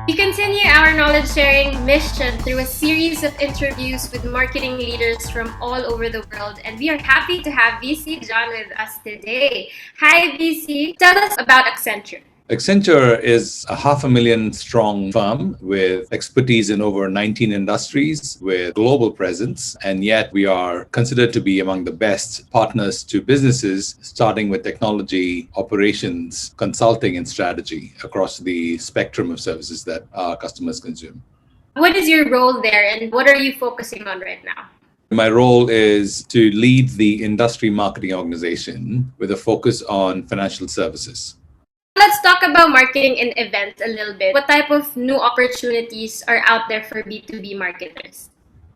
We continue our knowledge sharing mission through a series of interviews with marketing leaders from all over the world, and we are happy to have VC John with us today. Hi, VC. Tell us about Accenture. Accenture is a 500,000 strong firm with expertise in over 19 industries with global presence. And yet we are considered to be among the best partners to businesses, starting with technology, operations, consulting, and strategy across the spectrum of services that our customers consume. What is your role there, and what are you focusing on right now? My role is to lead the industry marketing organization with a focus on financial services. Let's talk about marketing and events a little bit. What type of new opportunities are out there for B2B marketers?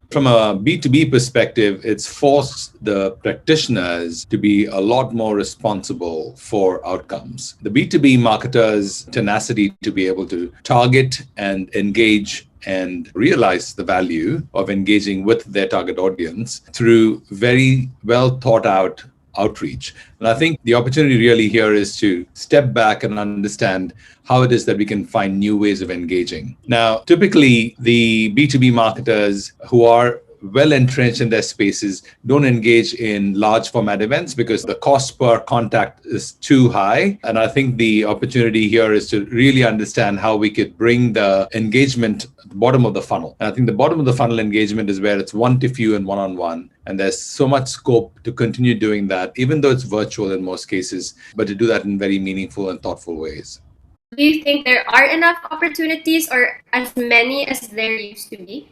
From a B2B perspective, it's forced the practitioners to be a lot more responsible for outcomes. The B2B marketers' tenacity to be able to target and engage and realize the value of engaging with their target audience through very well thought out outreach. And I think the opportunity really here is to step back and understand how it is that we can find new ways of engaging. Now, typically, the B2B marketers who are well entrenched in their spaces don't engage in large format events because the cost per contact is too high. And I think the opportunity here is to really understand how we could bring the engagement at the bottom of the funnel. And I think the bottom of the funnel engagement is where it's one to few and one-on-one. And there's so much scope to continue doing that, even though it's virtual in most cases, but to do that in very meaningful and thoughtful ways. Do you think there are enough opportunities or as many as there used to be?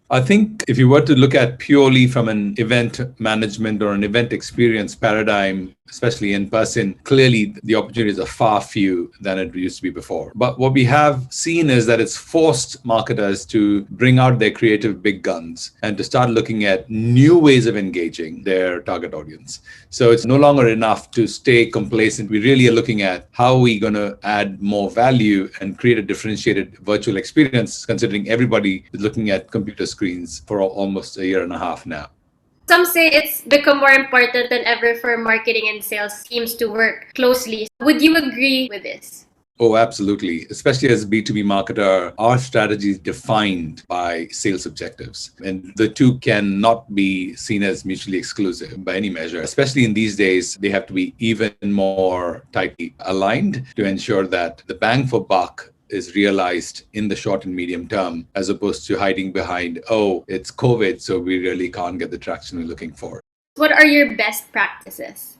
I think if you were to look at purely from an event management or an event experience paradigm, especially in person, clearly the opportunities are far few than it used to be before. But what we have seen is that it's forced marketers to bring out their creative big guns and to start looking at new ways of engaging their target audience. So it's no longer enough to stay complacent. We really are looking at how are we going to add more value and create a differentiated virtual experience, considering everybody is looking at computer screens for almost a year and a half now. Some say it's become more important than ever for marketing and sales teams to work closely. Would you agree with this? Oh, absolutely. Especially as a B2B marketer, our strategy is defined by sales objectives. And the two cannot be seen as mutually exclusive by any measure. Especially in these days, they have to be even more tightly aligned to ensure that the bang for buck is realized in the short and medium term, as opposed to hiding behind, oh, it's COVID, so we really can't get the traction we're looking for. What are your best practices?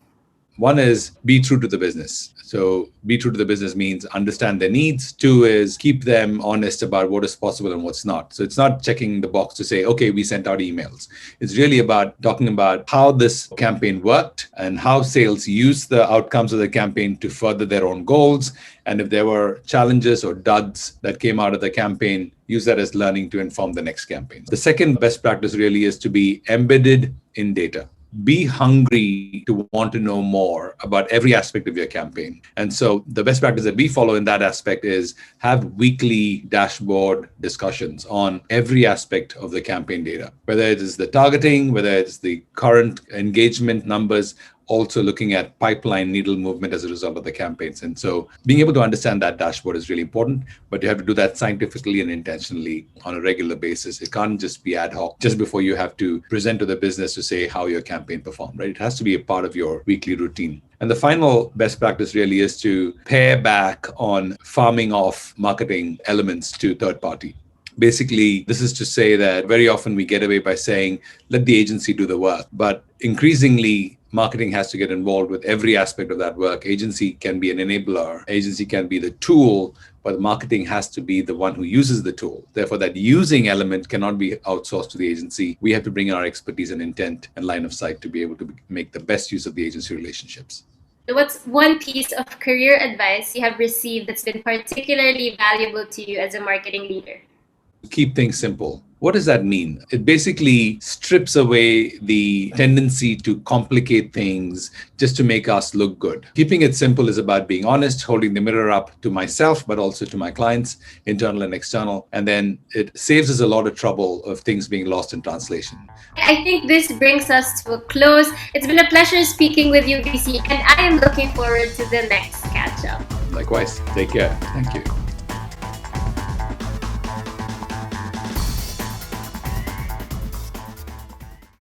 One is be true to the business. So be true to the business means understand their needs. Two is keep them honest about what is possible and what's not. So it's not checking the box to say, okay, we sent out emails. It's really about talking about how this campaign worked and how sales used the outcomes of the campaign to further their own goals. And if there were challenges or duds that came out of the campaign, use that as learning to inform the next campaign. The second best practice really is to be embedded in data. Be hungry to want to know more about every aspect of your campaign. And so the best practice that we follow in that aspect is have weekly dashboard discussions on every aspect of the campaign data, whether it is the targeting, whether it's the current engagement numbers, also looking at pipeline needle movement as a result of the campaigns. And so being able to understand that dashboard is really important, but you have to do that scientifically and intentionally on a regular basis. It can't just be ad hoc just before you have to present to the business to say how your campaign performed, right? It has to be a part of your weekly routine. And the final best practice really is to pare back on farming off marketing elements to third party. Basically, this is to say that very often we get away by saying, let the agency do the work. But increasingly, marketing has to get involved with every aspect of that work. Agency can be an enabler. Agency can be the tool, but marketing has to be the one who uses the tool. Therefore, that using element cannot be outsourced to the agency. We have to bring in our expertise and intent and line of sight to be able to make the best use of the agency relationships. What's one piece of career advice you have received that's been particularly valuable to you as a marketing leader? Keep things simple. What does that mean? It basically strips away the tendency to complicate things just to make us look good. Keeping it simple is about being honest, holding the mirror up to myself, but also to my clients, internal and external. And then it saves us a lot of trouble of things being lost in translation. I think this brings us to a close. It's been a pleasure speaking with you, VC, and I am looking forward to the next catch-up. Likewise. Take care. Thank you.